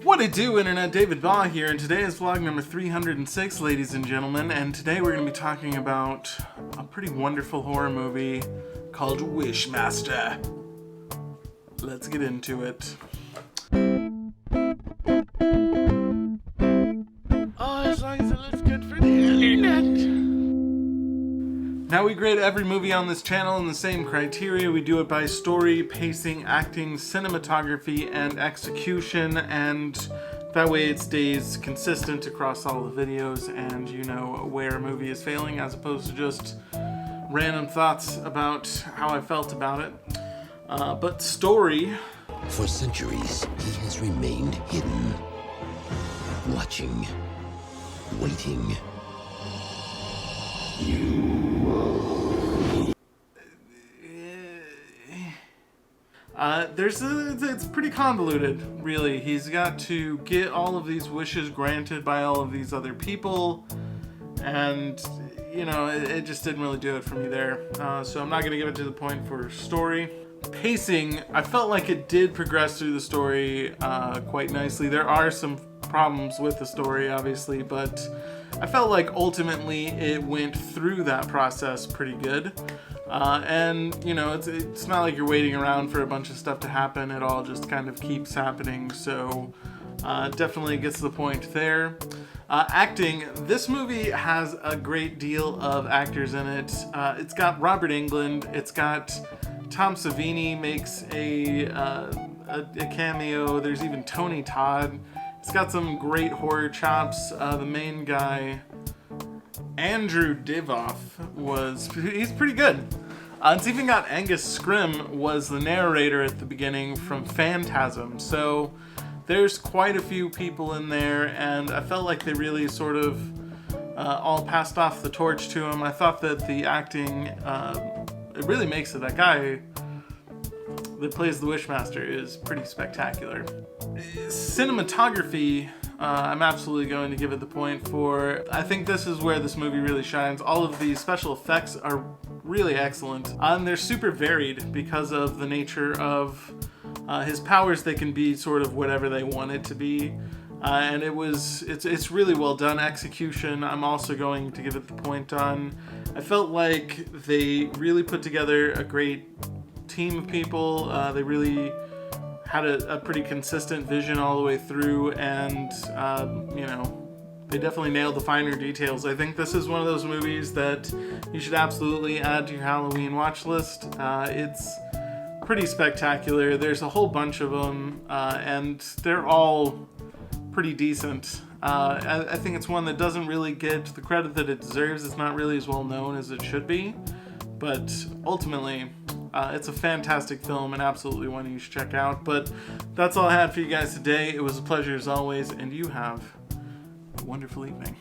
What it do, Internet? David Baugh here, and today is vlog number 306, ladies and gentlemen, and today we're going to be talking about a pretty wonderful horror movie called Wishmaster. Let's get into it. Oh, as long as it looks good for the internet. Now, we grade every movie on this channel in the same criteria. We do it by story, pacing, acting, cinematography, and execution, and that way it stays consistent across all the videos and you know where a movie is failing, as opposed to just random thoughts about how I felt about it. But story... For centuries, he has remained hidden, watching, waiting. It's pretty convoluted, really. He's got to get all of these wishes granted by all of these other people, and, you know, it just didn't really do it for me there. So I'm not going to give it to the point for story. Pacing, I felt like it did progress through the story quite nicely. There are some problems with the story, obviously, but I felt like ultimately it went through that process pretty good. And, you know, it's not like you're waiting around for a bunch of stuff to happen. It all just kind of keeps happening, so definitely gets to the point there. Acting, this movie has a great deal of actors in it. It's got Robert Englund, it's got Tom Savini makes a cameo, there's even Tony Todd. It's got some great horror chops. The main guy, Andrew Divoff, he's pretty good. It's even got Angus Scrimm was the narrator at the beginning from Phantasm. So there's quite a few people in there, and I felt like they really sort of all passed off the torch to him. I thought that the acting, it really makes it. That guy that plays the Wishmaster is pretty spectacular. Cinematography, I'm absolutely going to give it the point for. I think this is where this movie really shines. All of the special effects are really excellent, and they're super varied because of the nature of his powers. They can be sort of whatever they want it to be, and it's really well done. Execution, I'm also going to give it the point on. I felt like they really put together a great team of people. They really had a pretty consistent vision all the way through, and you know, they definitely nailed the finer details. I think this is one of those movies that you should absolutely add to your Halloween watch list. It's pretty spectacular. There's a whole bunch of them, and they're all pretty decent. I think it's one that doesn't really get the credit that it deserves. It's not really as well known as it should be, but ultimately, it's a fantastic film and absolutely one you should check out. But that's all I had for you guys today. It was a pleasure as always, and you have a wonderful evening.